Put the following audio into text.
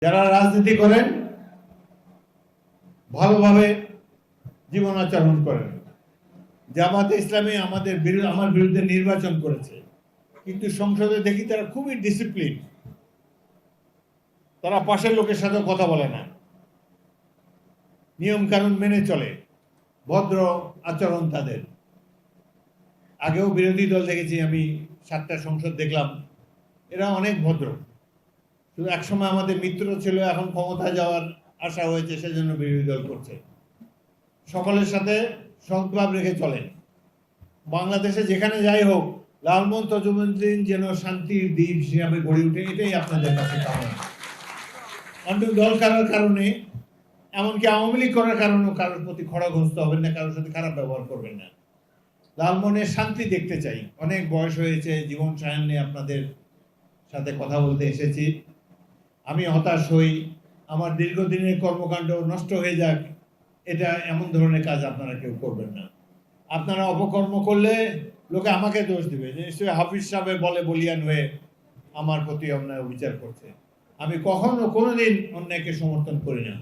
যারা রাজনীতি করেন ভালোভাবে জীবন আচরণ করেন। জামাতে ইসলামী আমার বিরুদ্ধে নির্বাচন করেছে, কিন্তু সংসদে দেখি তারা খুবই ডিসিপ্লিন। তারা পাশের লোকের সাথে কথা বলে না, নিয়ম কানুন মেনে চলে, ভদ্র আচরণ তাদের। আগেও বিরোধী দল দেখেছি, আমি 7টা সংসদ দেখলাম, এরা অনেক ভদ্র। শুধু একসময় আমাদের মিত্র ছিল, এখন ক্ষমতায় যাওয়ার আশা হয়েছে, সেজন্য বিরোধী দল করছে। সকলের সাথে সংলাপ রেখে চলেন। বাংলাদেশে যেখানে যাই হোক, লালমোহন তজুমুদ্দিন যেন শান্তির দ্বীপ হিসাবে গড়ে উঠে, এটাই আপনাদের কাছে কামনা। অন্য দল করার কারণে, এমনকি আওয়ামী লীগ করার কারণেও কারোর প্রতি খড়গহস্ত হবেন না, কারোর সাথে খারাপ ব্যবহার করবেন না। লালমোহনের শান্তি দেখতে চাই। অনেক বয়স হয়েছে, জীবন সায়ন নিয়ে আপনাদের সাথে কথা বলতে এসেছি। আমি হতাশ হই, আমার দীর্ঘদিনের কর্মকাণ্ড নষ্ট হয়ে যাক, এটা এমন ধরনের কাজ আপনারা কেউ করবেন না। আপনারা অপকর্ম করলে লোকে আমাকে দোষ দিবে, যে নিশ্চয়ই হাফিজ সাহেব বলে বলিয়ান হয়ে আমার প্রতি অন্যায় বিচার করছে। আমি কখনো কোনোদিন অন্যায়কে সমর্থন করি না।